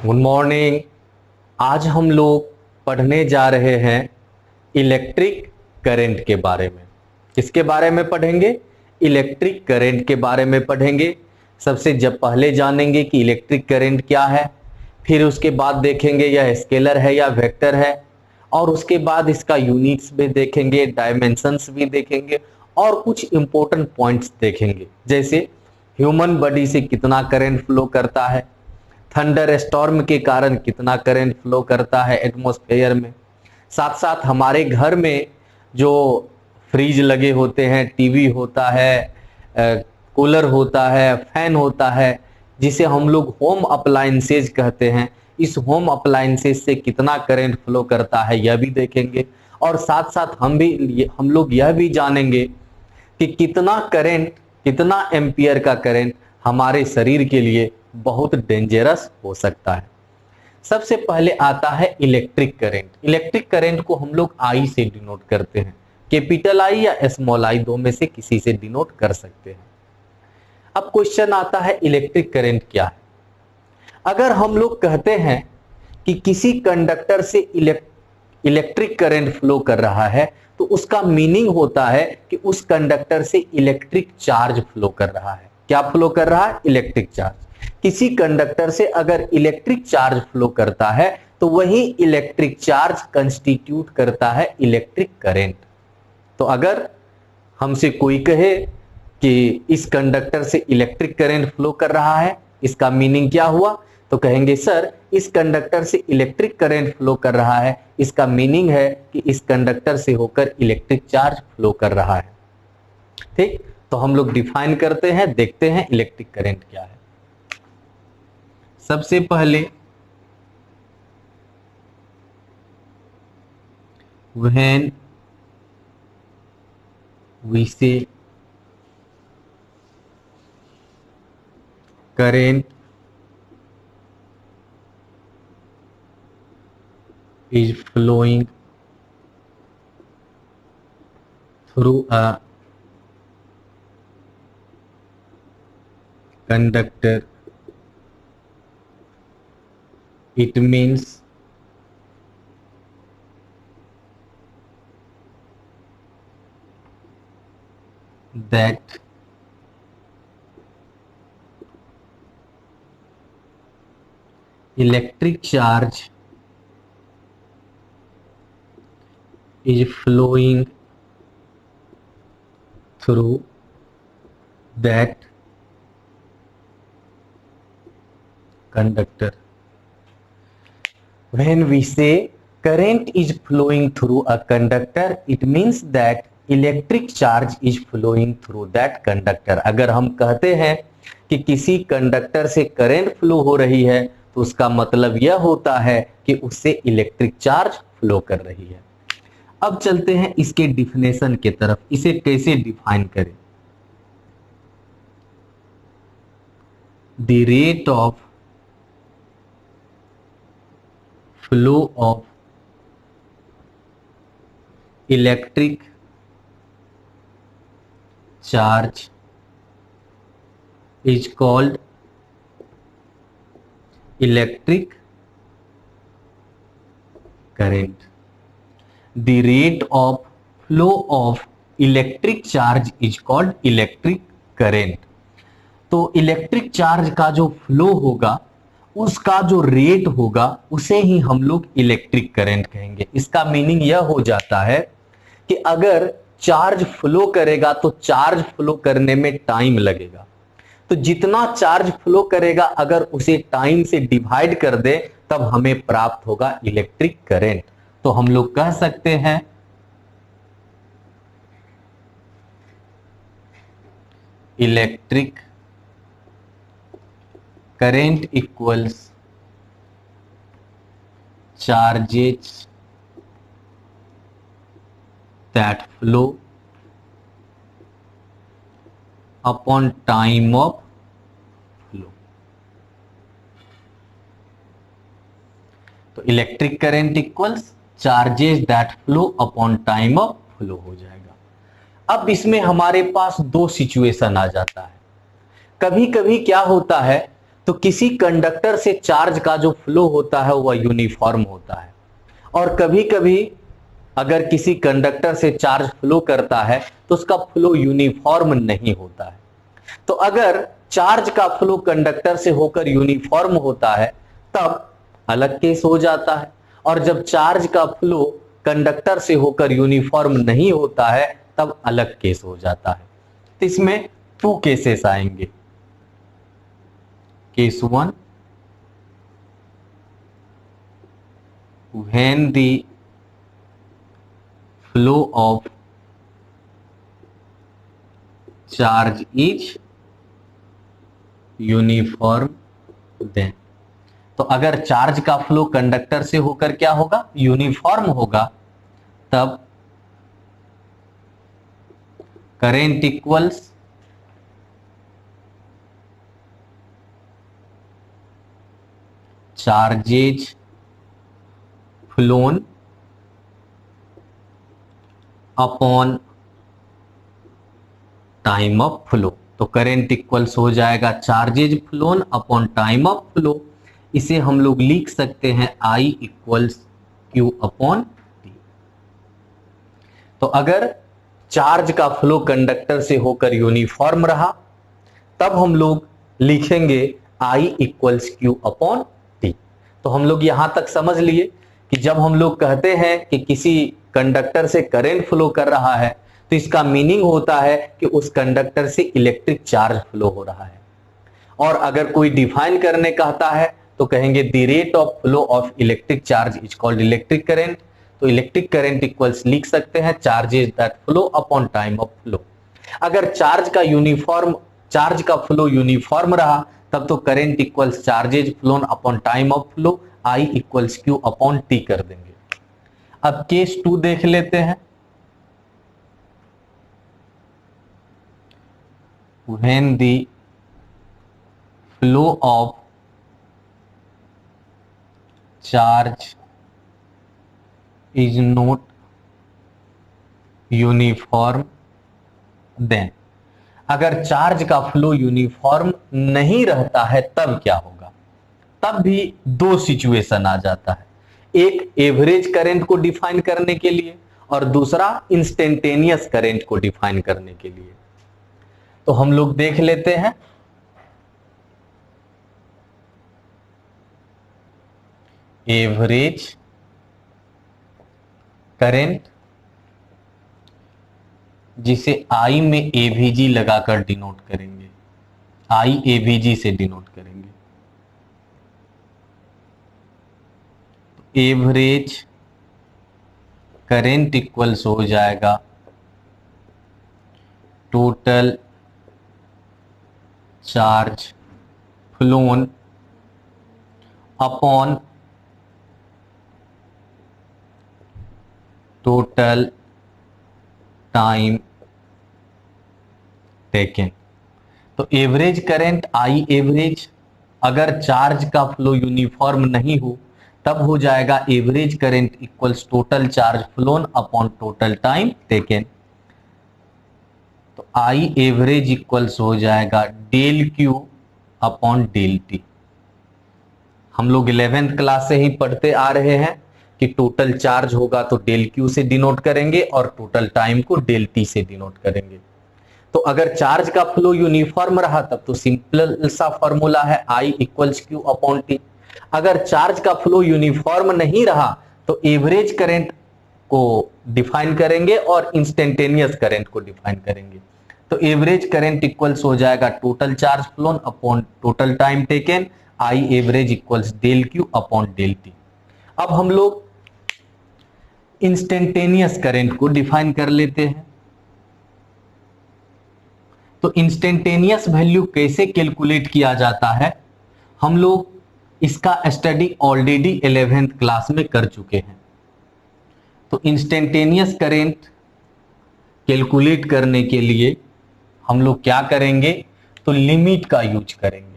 Good morning. आज हम लोग पढ़ने जा रहे हैं इलेक्ट्रिक करंट के बारे में। किसके बारे में पढ़ेंगे? इलेक्ट्रिक करंट के बारे में पढ़ेंगे। सबसे जब पहले जानेंगे कि इलेक्ट्रिक करंट क्या है, फिर उसके बाद देखेंगे यह स्केलर है या वेक्टर है, और उसके बाद इसका यूनिट्स भी देखेंगे, डायमेंशंस भी देखेंगे और कुछ इंपॉर्टेंट पॉइंट्स देखेंगे, जैसे ह्यूमन बॉडी से कितना करंट फ्लो करता है, थंडर स्टॉर्म के कारण कितना करंट फ्लो करता है एटमॉस्फेयर में। साथ साथ हमारे घर में जो फ्रिज लगे होते हैं, टीवी होता है, कूलर होता है, फैन होता है, जिसे हम लोग होम अप्लायंसेज कहते हैं, इस होम अप्लायंसेज से कितना करंट फ्लो करता है यह भी देखेंगे। और साथ साथ हम लोग यह भी जानेंगे कि कितना करंट, कितना एम्पियर का करंट हमारे शरीर के लिए बहुत डेंजरस हो सकता है। सबसे पहले आता है इलेक्ट्रिक करंट। इलेक्ट्रिक करंट को हम लोग आई से डिनोट करते हैं, कैपिटल आई या स्मॉल आई, दो में से किसी से डिनोट कर सकते हैं। अब क्वेश्चन आता है इलेक्ट्रिक करंट क्या है। अगर हम लोग कहते हैं कि किसी कंडक्टर से इलेक्ट्रिक करंट फ्लो कर रहा है, तो उसका मीनिंग होता है कि उस कंडक्टर से इलेक्ट्रिक चार्ज फ्लो कर रहा है। क्या फ्लो कर रहा है? Electric charge. किसी कंडक्टर से अगर इलेक्ट्रिक चार्ज फ्लो करता है तो वही इलेक्ट्रिक चार्ज कंस्टिट्यूट करता है इलेक्ट्रिक करंट। तो अगर हमसे कोई कहे कि इस कंडक्टर से इलेक्ट्रिक करंट फ्लो कर रहा है, इसका मीनिंग क्या हुआ? तो कहेंगे सर इस कंडक्टर से इलेक्ट्रिक करंट फ्लो कर रहा है, इसका मीनिंग है कि इस कंडक्टर से होकर इलेक्ट्रिक चार्ज फ्लो कर रहा है। ठीक, तो हम लोग डिफाइन करते हैं, देखते हैं इलेक्ट्रिक करंट क्या है। सबसे पहले when we say current is flowing through a conductor, it means that electric charge is flowing through that conductor. When we say current is flowing through a conductor, it means that electric charge is flowing through that conductor. अगर हम कहते हैं कि किसी conductor से current flow हो रही है, तो उसका मतलब यह होता है कि उससे इलेक्ट्रिक चार्ज फ्लो कर रही है। अब चलते हैं इसके डिफिनेशन की तरफ, इसे कैसे डिफाइन करें। The rate of flow of electric charge is called electric current. The rate of flow of electric charge is called electric current. तो इलेक्ट्रिक चार्ज का जो फ्लो होगा, उसका जो रेट होगा, उसे ही हम लोग इलेक्ट्रिक करंट कहेंगे। इसका मीनिंग यह हो जाता है कि अगर चार्ज फ्लो करेगा तो चार्ज फ्लो करने में टाइम लगेगा, तो जितना चार्ज फ्लो करेगा अगर उसे टाइम से डिवाइड कर दे तब हमें प्राप्त होगा इलेक्ट्रिक करंट। तो हम लोग कह सकते हैं electric current equals charges that flow upon time of flow. तो electric current equals charges that flow upon time of flow हो जाएगा। अब इसमें हमारे पास दो सिचुएशन आ जाता है। कभी कभी क्या होता है, तो किसी कंडक्टर से चार्ज का जो फ्लो होता है वह यूनिफॉर्म होता है, और कभी कभी अगर किसी कंडक्टर से चार्ज फ्लो करता है तो उसका फ्लो यूनिफॉर्म नहीं होता है। तो अगर चार्ज का फ्लो कंडक्टर से होकर यूनिफॉर्म होता है तब अलग केस हो जाता है, और जब चार्ज का फ्लो कंडक्टर से होकर यूनिफॉर्म नहीं होता है तब अलग केस हो जाता है। तो इसमें टू केसेस आएंगे। Case one, when the flow of charge is uniform, then तो अगर चार्ज का फ्लो कंडक्टर से होकर क्या होगा, यूनिफॉर्म होगा, तब current equals charges phloem upon time of flow. तो करेंट इक्वल्स हो जाएगा charges phloem upon time of flow. इसे हम लोग लिख सकते हैं I equals Q upon t. तो अगर चार्ज का फ्लो कंडक्टर से होकर यूनिफॉर्म रहा तब हम लोग लिखेंगे I equals Q upon t. तो हम लोग यहां तक समझ लिए कि जब हम लोग कहते हैं कि किसी कंडक्टर से करंट फ्लो कर रहा है तो इसका मीनिंग होता है कि उस कंडक्टर से इलेक्ट्रिक चार्ज फ्लो हो रहा है। और अगर कोई डिफाइन करने कहता है तो कहेंगे the rate of flow of electric charge is called electric current. तो इलेक्ट्रिक करंट इक्वल्स लिख सकते हैं charges that flow upon time of flow. अगर चार्ज का फ्लो यूनिफॉर्म रहा तब तो current equals charges phloem upon time of flow I equals Q upon T कर देंगे। अब केस टू देख लेते हैं। When the flow of charge is not uniform, then अगर चार्ज का फ्लो यूनिफॉर्म नहीं रहता है तब क्या होगा, तब भी दो सिचुएशन आ जाता है, एक एवरेज करंट को डिफाइन करने के लिए और दूसरा इंस्टेंटेनियस करंट को डिफाइन करने के लिए। तो हम लोग देख लेते हैं। एवरेज करंट, जिसे I में एवीजी लगाकर डिनोट करेंगे, I एवीजी से डिनोट करेंगे। एवरेज करंट इक्वल्स हो जाएगा total charge flown upon total time taken. तो एवरेज करंट I एवरेज, अगर चार्ज का फ्लो यूनिफॉर्म नहीं हो तब हो जाएगा average current equals total charge flown upon total time taken. तो I एवरेज इक्वल्स हो जाएगा del q upon del t. हम लोग 11th क्लास से ही पढ़ते आ रहे हैं कि टोटल चार्ज होगा तो डेल क्यू से डिनोट करेंगे और टोटल टाइम को डेल टी से डिनोट करेंगे। तो अगर चार्ज का फ्लो यूनिफॉर्म रहा तब तो सिंपल सा फॉर्मूला है I equals Q upon T. अगर चार्ज का फ्लो यूनिफॉर्म नहीं रहा तो एवरेज करंट को डिफाइन करेंगे और इंस्टेंटेनियस करंट को डिफाइन करेंगे। तो एवरेज करंट इक्वल्स हो जाएगा total charge flown upon total time taken, I average equals del q upon del t. अब हम लोग इंस्टेंटेनियस करंट को डिफाइन कर लेते हैं। तो इंस्टेंटेनियस वैल्यू कैसे कैलकुलेट किया जाता है, हम लोग इसका स्टडी ऑलरेडी 11th क्लास में कर चुके हैं। तो इंस्टेंटेनियस करंट कैलकुलेट करने के लिए हम लोग क्या करेंगे, तो लिमिट का यूज करेंगे।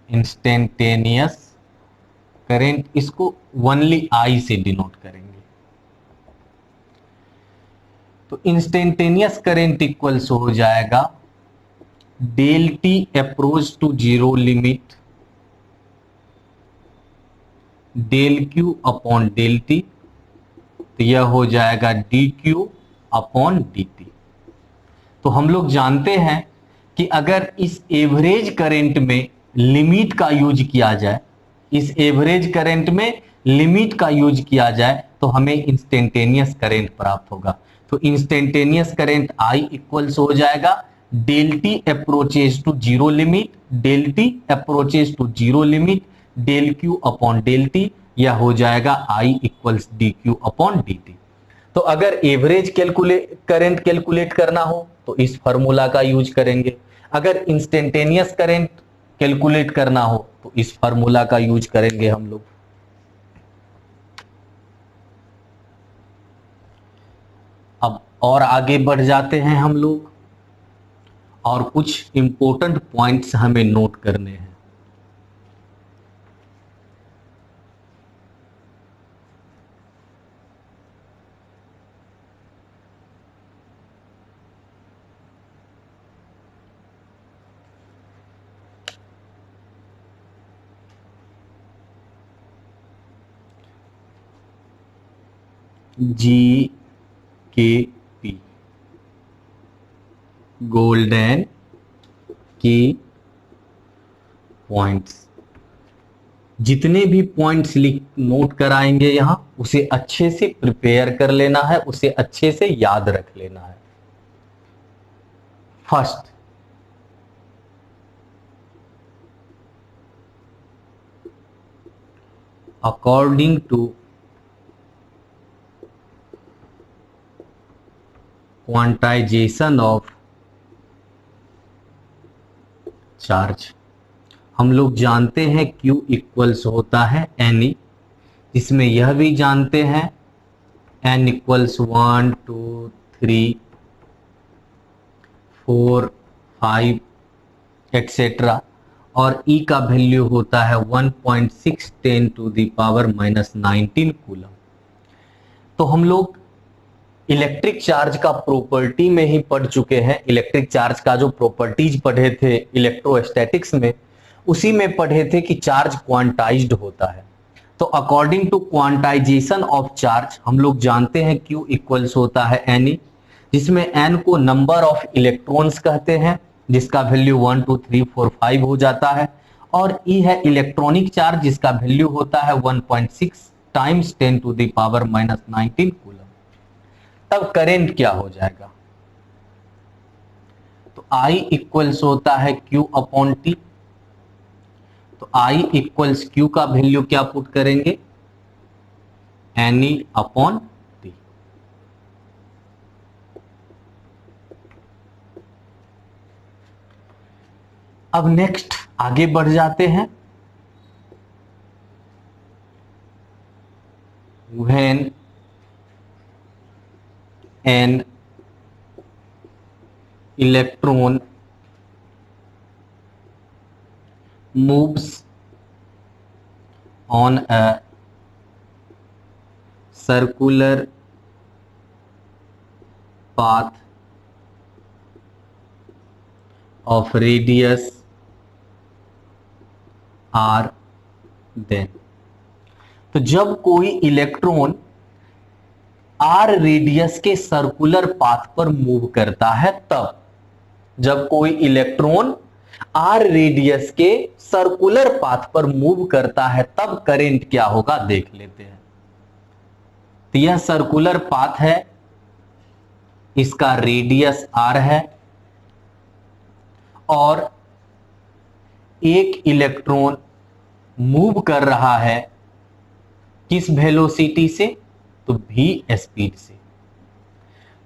इंस्टेंटेनियस करंट, इसको ओनली I से डिनोट करेंगे। तो इंस्टेंटेनियस करंट इक्वल्स हो जाएगा del t approach to zero limit del q upon del t, तो यह हो जाएगा d q upon d t. तो हम लोग जानते हैं कि अगर इस एवरेज करंट में लिमिट का यूज किया जाए, इस एवरेज करंट में लिमिट का यूज किया जाए तो हमें इंस्टेंटेनियस करंट प्राप्त होगा। तो इंस्टेंटेनियस करंट आई इक्वल्स हो जाएगा del t approaches to zero limit del t approaches to zero limit del q upon del t, यह हो जाएगा i equals d q upon d t. तो अगर एवरेज करंट कैलकुलेट करना हो तो इस फार्मूला का यूज करेंगे, अगर इंस्टेंटेनियस करंट कैलकुलेट करना हो तो इस फार्मूला का यूज करेंगे हम लोग। अब और आगे बढ़ जाते हैं हम लोग, और कुछ इंपॉर्टेंट पॉइंट्स हमें नोट करने हैं। जी के पी गोल्डन की पॉइंट्स, जितने भी पॉइंट्स नोट कराएंगे यहां उसे अच्छे से प्रिपेयर कर लेना है, उसे अच्छे से याद रख लेना है। First, according to quantization of charge, हम लोग जानते हैं Q इक्वल्स होता है NE, इसमें यह भी जानते हैं N इक्वल्स 1 2 3 4 5 एक्सेट्रा, और E का वैल्यू होता है 1.6 10 टू द पावर -19 कूलम। तो हम लोग इलेक्ट्रिक चार्ज का प्रॉपर्टी में ही पढ़ चुके हैं, इलेक्ट्रिक चार्ज का जो प्रॉपर्टीज पढ़े थे इलेक्ट्रोस्टैटिक्स में, उसी में पढ़े थे कि चार्ज क्वांटाइज्ड होता है। तो according to quantization of charge हम लोग जानते हैं Q इक्वल्स होता है Ne, जिसमें N को नंबर ऑफ इलेक्ट्रॉन्स कहते हैं जिसका वैल्यू 1 2 3 4 5 हो जाता है, और E है इलेक्ट्रॉनिक चार्ज जिसका वैल्यू होता है 1.6 times 10 to the power -19 coulomb. तब करंट क्या हो जाएगा, तो I इक्वल्स होता है Q अपॉन टी। तो I इक्वल्स Q का वैल्यू क्या पुट करेंगे, Ne अपॉन टी। अब नेक्स्ट आगे बढ़ जाते हैं। When an electron moves on a circular path of radius r, then, तो जब कोई इलेक्ट्रॉन आर रेडियस के सर्कुलर पाथ पर मूव करता है, तब जब कोई इलेक्ट्रॉन आर रेडियस के सर्कुलर पाथ पर मूव करता है तब करंट क्या होगा देख लेते हैं। तो यह सर्कुलर पाथ है, इसका रेडियस आर है, और एक इलेक्ट्रॉन मूव कर रहा है किस वेलोसिटी से, तो v स्पीड से।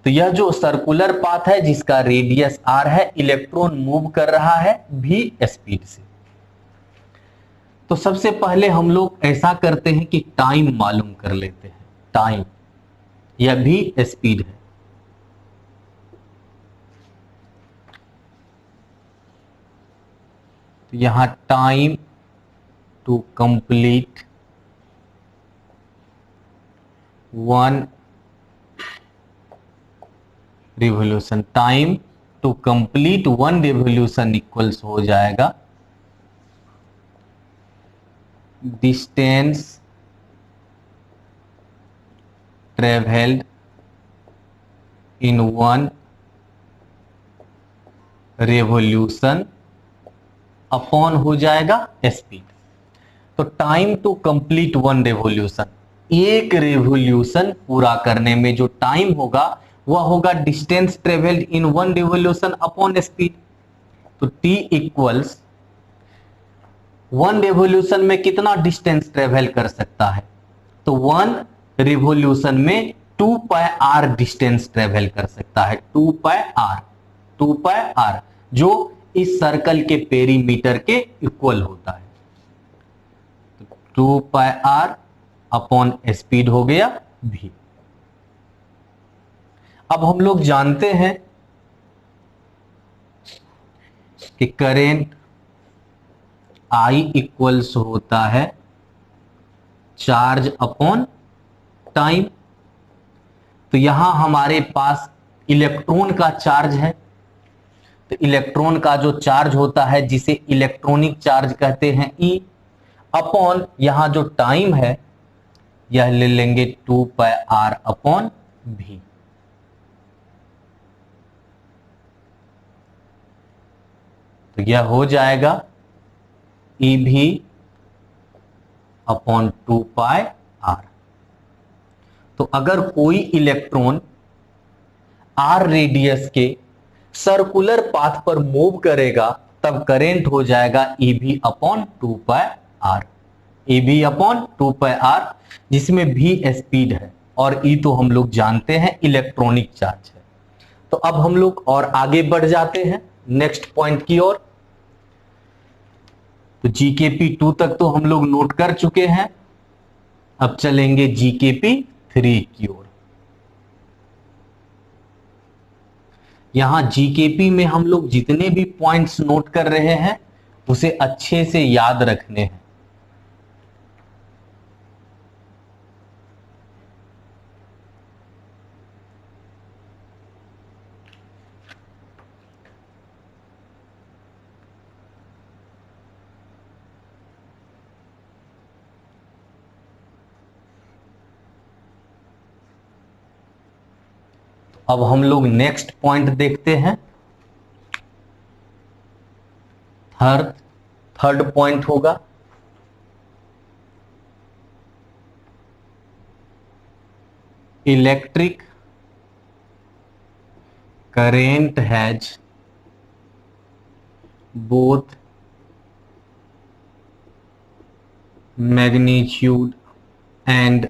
तो यह जो सर्कुलर पाथ है जिसका रेडियस r है, इलेक्ट्रॉन मूव कर रहा है v स्पीड से। तो सबसे पहले हम लोग ऐसा करते हैं कि टाइम मालूम कर लेते हैं। टाइम, यह v स्पीड है, तो यहां time to complete 1 revolution. Time to complete one revolution equals हो जाएगा distance travelled in one revolution upon हो जाएगा स्पीड। तो time to complete one revolution, एक रेवोल्यूशन पूरा करने में जो टाइम होगा वह होगा distance travelled in one revolution upon speed. तो टी इक्वल्स वन रेवोल्यूशन में कितना डिस्टेंस ट्रेवल कर सकता है, तो वन रिवोल्यूशन में 2πr डिस्टेंस ट्रेवल कर सकता है। 2πr जो इस सर्कल के पेरीमीटर के इक्वल होता है। तो 2πr अपॉन स्पीड हो गया v। अब हम लोग जानते हैं कि करेंट I इक्वल्स होता है चार्ज अपॉन टाइम। तो यहां हमारे पास इलेक्ट्रॉन का चार्ज है, तो इलेक्ट्रॉन का जो चार्ज होता है जिसे इलेक्ट्रॉनिक चार्ज कहते हैं E, अपॉन यहां जो टाइम है यह ले लेंगे 2πr अपॉन v। तो यह हो जाएगा EV अपॉन 2πr। तो अगर कोई इलेक्ट्रॉन r रेडियस के सर्कुलर पाथ पर मूव करेगा तब करंट हो जाएगा EV upon 2πr। EV upon 2πr जिसमें v स्पीड है और E तो हम लोग जानते हैं इलेक्ट्रॉनिक चार्ज है। तो अब हम लोग और आगे बढ़ जाते हैं नेक्स्ट पॉइंट की ओर। तो GKP 2 तक तो हम लोग नोट कर चुके हैं, अब चलेंगे GKP 3 की ओर। यहां GKP में हम लोग जितने भी पॉइंट्स नोट कर रहे हैं उसे अच्छे से याद रखने हैं। अब हम लोग नेक्स्ट पॉइंट देखते हैं। थर्ड पॉइंट होगा electric current has both magnitude and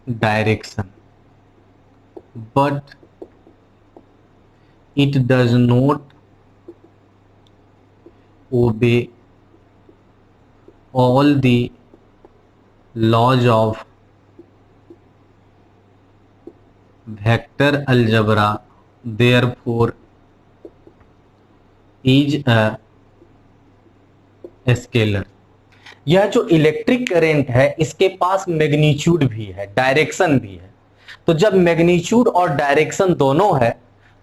direction, but it does not obey all the laws of vector algebra, therefore is a scalar। यह जो इलेक्ट्रिक करंट है इसके पास मैग्नीट्यूड भी है, डायरेक्शन भी है। तो जब मैग्नीट्यूड और डायरेक्शन दोनों है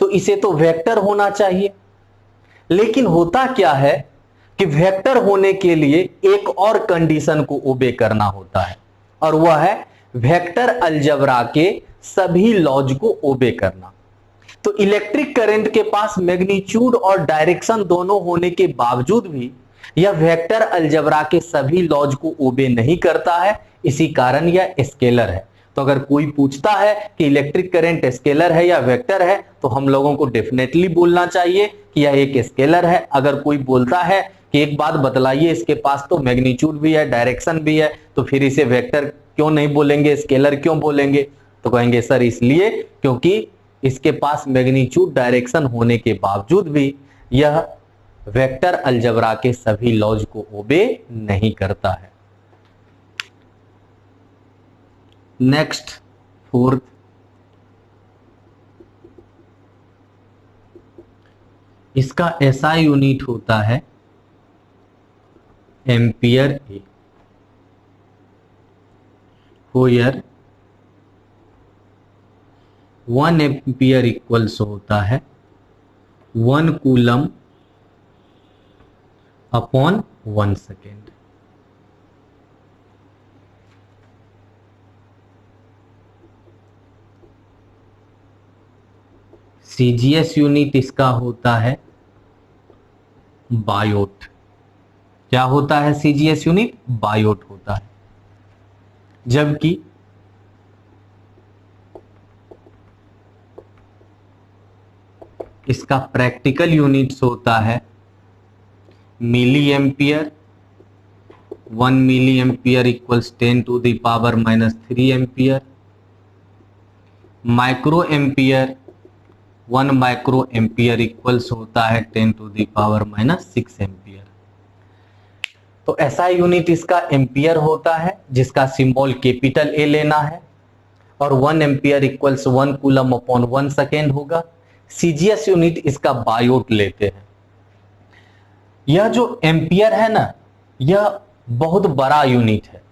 तो इसे तो वेक्टर होना चाहिए। लेकिन होता क्या है कि वेक्टर होने के लिए एक और कंडीशन को ओबे करना होता है और वह है वेक्टर अलजेब्रा के सभी लॉज को ओबे करना। तो इलेक्ट्रिक करंट के पास मैग्नीट्यूड और डायरेक्शन दोनों होने के बावजूद भी यह वेक्टर अलजेब्रा के सभी लॉज को ओबे नहीं करता है, इसी कारण यह स्केलर है। तो अगर कोई पूछता है कि इलेक्ट्रिक करंट स्केलर है या वेक्टर है तो हम लोगों को डेफिनेटली बोलना चाहिए कि यह एक स्केलर है। अगर कोई बोलता है कि एक बात बतलाइए इसके पास तो मैग्नीट्यूड भी है डायरेक्शन भी है तो फिर इसे वेक्टर क्यों नहीं बोलेंगे, स्केलर क्यों बोलेंगे, तो कहेंगे सर इसलिए क्योंकि इसके पास मैग्नीट्यूड डायरेक्शन होने के बावजूद भी यह वेक्टर अलजेब्रा के सभी लॉज को ओबे नहीं करता है। नेक्स्ट फोर्थ, इसका एसआई यूनिट होता है ampere A, where 1 ampere equals होता है 1 coulomb upon 1 second. CGS unit इसका होता है बायोट। क्या होता है सीजीएस यूनिट? बायोट होता है। जबकि इसका प्रैक्टिकल यूनिट्स होता है milli ampere. 1 milli ampere equals 10⁻³ ampere. Micro ampere 1 micro ampere equals होता है 10⁻⁻6 एम्पियर। तो ऐसा यूनिट इसका एम्पियर होता है जिसका सिंबल कैपिटल ए लेना है, और 1 ampere equals 1 coulomb upon 1 second होगा। सीजीएस यूनिट इसका बायोट लेते हैं। यह जो एम्पियर है ना, यह बहुत बड़ा यूनिट है।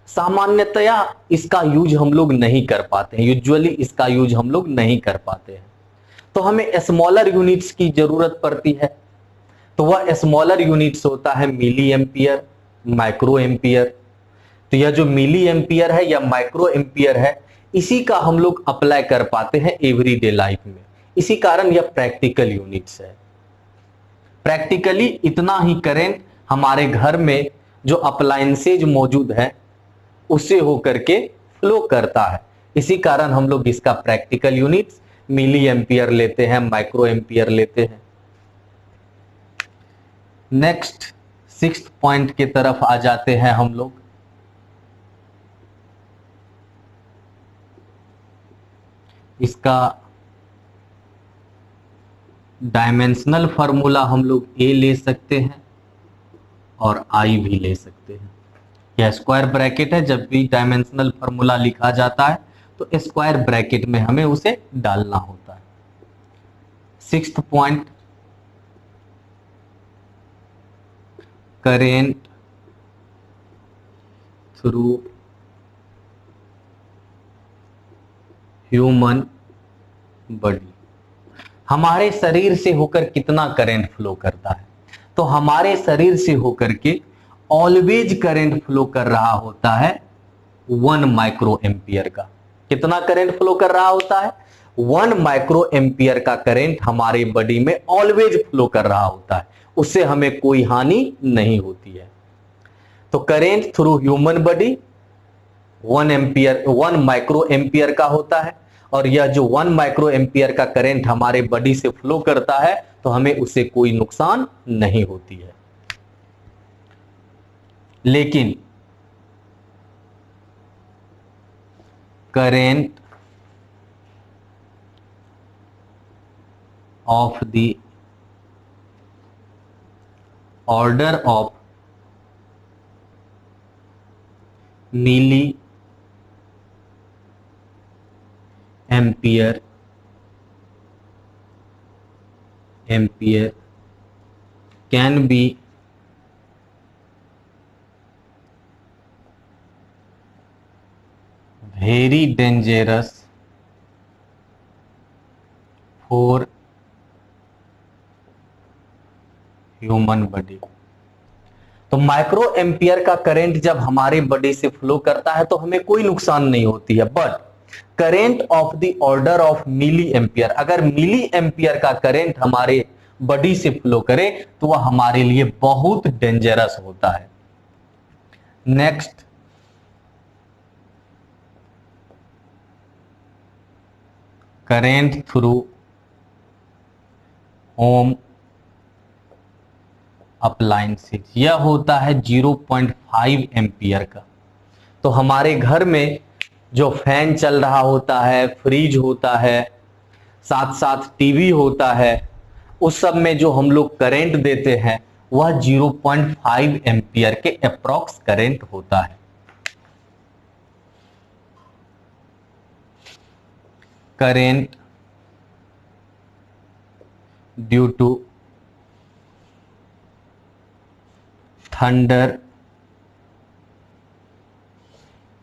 सामान्यतया इसका यूज हम लोग नहीं कर पाते हैं, यूजुअली इसका यूज हम लोग नहीं कर पाते हैं, तो हमें स्मॉलर यूनिट्स की जरूरत पड़ती है। तो वह स्मॉलर यूनिट्स होता है मिली एम्पियर, माइक्रो एम्पियर। तो यह जो मिली एम्पियर है या माइक्रो एम्पियर है, इसी का हम लोग अप्लाई कर पाते हैं एवरीडे लाइफ में। इसी कारण यह प्रैक्टिकल यूनिट्स है। प्रैक्टिकली इतना ही करंट हमारे घर में जो अप्लायंसेज मौजूद है उससे होकर के फ्लो करता है। इसी कारण हम लोग इसका प्रैक्टिकल यूनिट्स मिली एम्पियर लेते हैं, माइक्रो एम्पियर लेते हैं। नेक्स्ट 6th पॉइंट की तरफ आ जाते हैं हम लोग। इसका डायमेंशनल फार्मूला हम लोग ए ले सकते हैं और आई भी ले सकते हैं। यह स्क्वायर ब्रैकेट है, जब भी डायमेंशनल फार्मूला लिखा जाता है तो स्क्वायर ब्रैकेट में हमें उसे डालना होता है। 6th point, current through human body. हमारे शरीर से होकर कितना करंट फ्लो करता है? तो हमारे शरीर से होकर के ऑलवेज करंट फ्लो कर रहा होता है 1 माइक्रो एम्पियर का। कितना करंट फ्लो कर रहा होता है? 1 माइक्रो एम्पियर का करंट हमारे बॉडी में ऑलवेज फ्लो कर रहा होता है, उससे हमें कोई हानि नहीं होती है। तो current through human body 1 micro ampere का होता है, और यह जो 1 माइक्रो एम्पियर का करंट हमारे बॉडी से फ्लो करता है तो हमें उससे कोई नुकसान नहीं होती है। लेकिन current of the order of milli ampere can be very dangerous for human body. तो माइक्रो एम्पियर का करंट जब हमारे बॉडी से फ्लो करता है तो हमें कोई नुकसान नहीं होती है, but current of the order of milli ampere, अगर मिली एम्पियर का करंट हमारे बॉडी से फ्लो करे तो वह हमारे लिए बहुत डेंजरस होता है। Next, current through home appliances, यह होता है 0.5 एम्पियर का। तो हमारे घर में जो फैन चल रहा होता है, फ्रिज होता है, साथ साथ टीवी होता है, उस सब में जो हम लोग करंट देते हैं वह 0.5 एम्पियर के अप्रॉक्स करंट होता है। Current due to thunder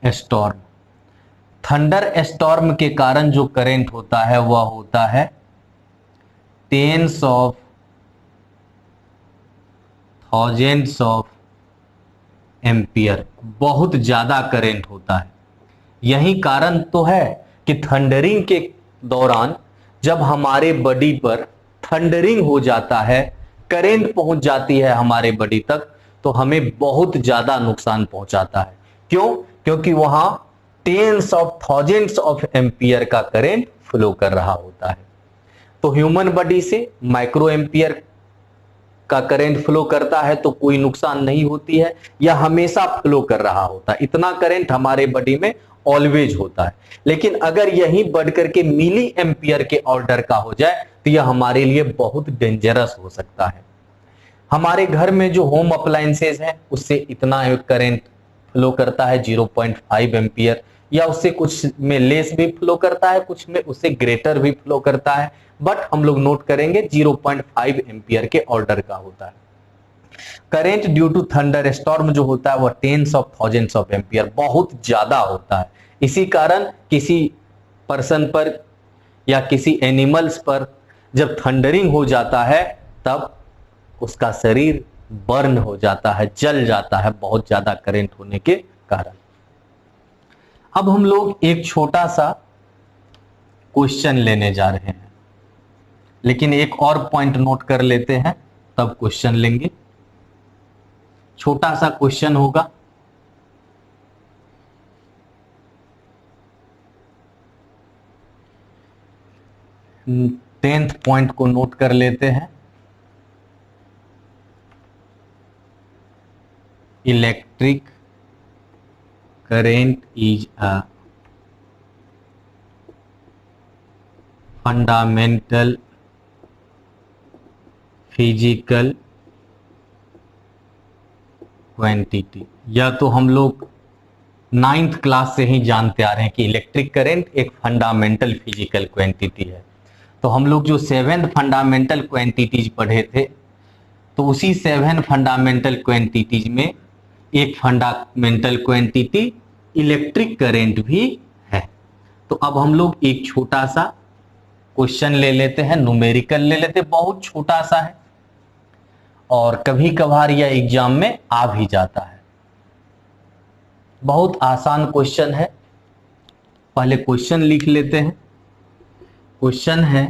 storm, thunderstorm के कारण जो करंट होता है वह होता है tens of thousands of ampere, बहुत ज्यादा करंट होता है। यही कारण तो है कि थंडरिंग के दौरान जब हमारे बॉडी पर थंडरिंग हो जाता है, करंट पहुंच जाती है हमारे बॉडी तक, तो हमें बहुत ज्यादा नुकसान पहुंचाता है। क्यों? क्योंकि वहां tens of thousands of ampere का करंट फ्लो कर रहा होता है। तो ह्यूमन बॉडी से माइक्रो एम्पियर का करंट फ्लो करता है तो कोई नुकसान नहीं होती है, या हमेशा फ्लो कर रहा होता है, इतना करंट हमारे बॉडी में ऑलवेज होता है। लेकिन अगर यही बढ़ करके मिली एम्पियर के ऑर्डर का हो जाए तो यह हमारे लिए बहुत डेंजरस हो सकता है। हमारे घर में जो होम अप्लायंसेज है उससे इतना करंट फ्लो करता है 0.5 एम्पियर, या उससे कुछ में लेस भी फ्लो करता है, कुछ में उससे ग्रेटर भी फ्लो करता है, बट हम लोग नोट करेंगे 0.5 एम्पियर के ऑर्डर का होता है। Current due to thunderstorm जो होता है वह tens of thousands of ampere, बहुत ज्यादा होता है। इसी कारण किसी पर्सन पर या किसी एनिमल्स पर जब थंडरिंग हो जाता है तब उसका शरीर बर्न हो जाता है, जल जाता है, बहुत ज्यादा करंट होने के कारण। अब हम लोग एक छोटा सा क्वेश्चन लेने जा रहे हैं, लेकिन एक और पॉइंट नोट कर लेते हैं तब क्वेश्चन लेंगे। छोटा सा क्वेश्चन होगा, टेंथ पॉइंट को नोट कर लेते हैं। Electric current is a fundamental physical quantity. या तो हम लोग 9th क्लास से ही जानते आ रहे हैं कि इलेक्ट्रिक करंट एक फंडामेंटल फिजिकल क्वांटिटी है। तो हम लोग जो 7 फंडामेंटल क्वांटिटीज पढ़े थे, तो उसी 7 फंडामेंटल क्वांटिटीज में एक फंडामेंटल क्वांटिटी इलेक्ट्रिक करंट भी है। तो अब हम लोग एक छोटा सा क्वेश्चन ले लेते हैं, न्यूमेरिकल ले लेते हैं, बहुत छोटा सा है और कभी कभार यह एग्जाम में आ भी जाता है। बहुत आसान क्वेश्चन है, पहले क्वेश्चन लिख लेते हैं। क्वेश्चन है,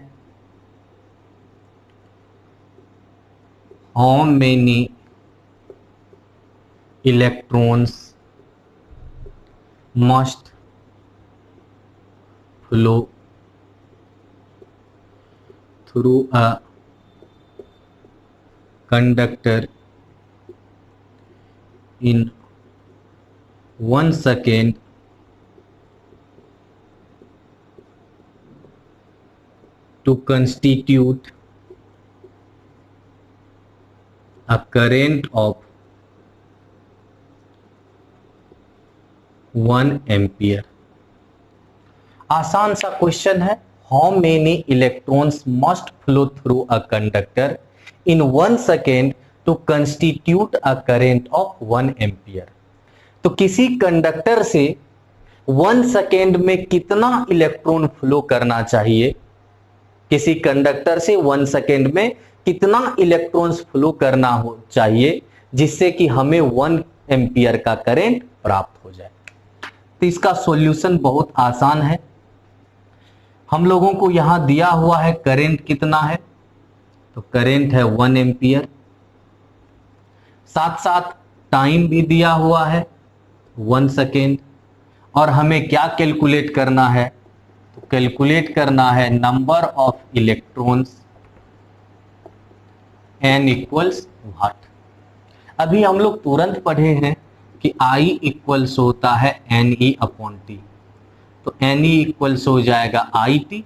how many electrons must flow through a conductor in 1 second to constitute a current of 1 ampere. आसान सा क्वेश्चन है, how many electrons must flow through a conductor in 1 second to constitute a current of 1 ampere. तो किसी conductor से 1 second में कितना electron flow करना चाहिए, किसी कंडक्टर से 1 सेकेंड में कितना इलेक्ट्रॉन्स फ्लो करना हो चाहिए जिससे कि हमें 1 एम्पियर का करंट प्राप्त हो जाए। तो इसका सॉल्यूशन बहुत आसान है। हम लोगों को यहां दिया हुआ है करंट कितना है, तो करंट है 1 एम्पियर, साथ साथ टाइम भी दिया हुआ है 1 सेकेंड, और हमें क्या कैलकुलेट करना है, तो कैलकुलेट करना है number of electrons n equals what. अभी हम लोग तुरंत पढ़े हैं कि I इक्वल्स होता है NE अपॉन टी, तो NE इक्वल्स हो जाएगा IT,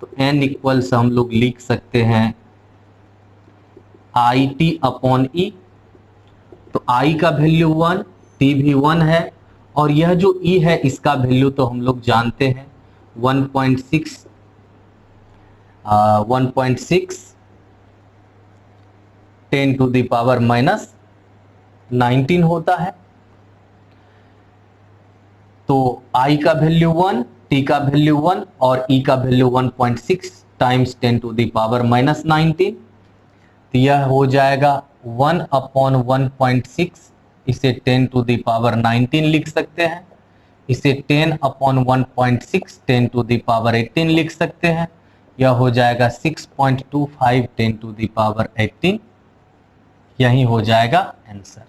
तो N इक्वल्स हम लोग लिख सकते हैं IT अपॉन E। तो I का वैल्यू 1, T भी 1 है, और यह जो E है इसका वैल्यू तो हम लोग जानते हैं 1.6 10 टू द पावर माइनस 19 होता है। तो I का वैल्यू 1, t का वैल्यू 1 और e का value 1.6 times 10 to the power -19, तो यह हो जाएगा 1/1.6, इसे 10 टू द पावर 19 लिख सकते हैं, इसे 10/1.6 10 टू द पावर 18 लिख सकते हैं, यह हो जाएगा 6.25 10 टू द पावर 18, यही हो जाएगा आंसर।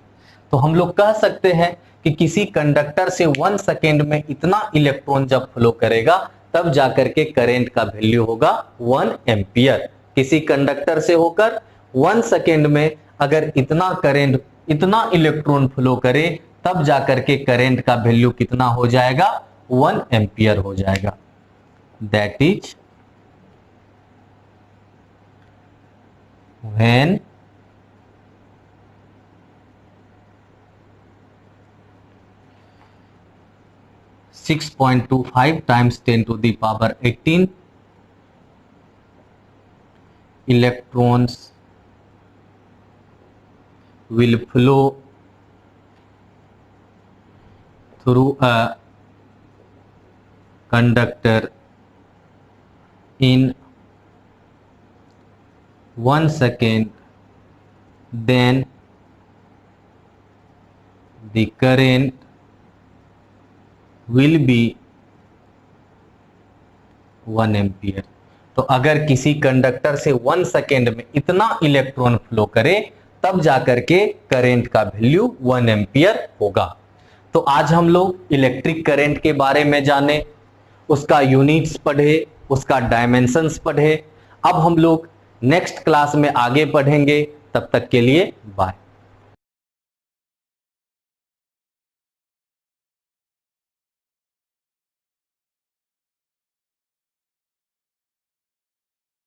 तो हम लोग कह सकते हैं कि किसी कंडक्टर से 1 सेकेंड में इतना इलेक्ट्रॉन जब फ्लो करेगा तब जाकर के करंट का वैल्यू होगा 1 एम्पियर। किसी कंडक्टर से होकर 1 सेकेंड में अगर इतना करंट, इतना इलेक्ट्रॉन फ्लो करे तब जाकर के करंट का वैल्यू कितना हो जाएगा, 1 एम्पियर हो जाएगा। That is when (6.25 times 10 to the power 18) electrons will flow through a conductor in 1 second, then the current will be 1 ampere. तो अगर किसी कंडक्टर से 1 सेकेंड में इतना इलेक्ट्रॉन फ्लो करे तब जाकर के करंट का वैल्यू 1 एम्पियर होगा। तो आज हम लोग इलेक्ट्रिक करंट के बारे में जाने, उसका यूनिट्स पढ़े, उसका डायमेंशंस पढ़े। अब हम लोग नेक्स्ट क्लास में आगे पढ़ेंगे, तब तक के लिए बाय।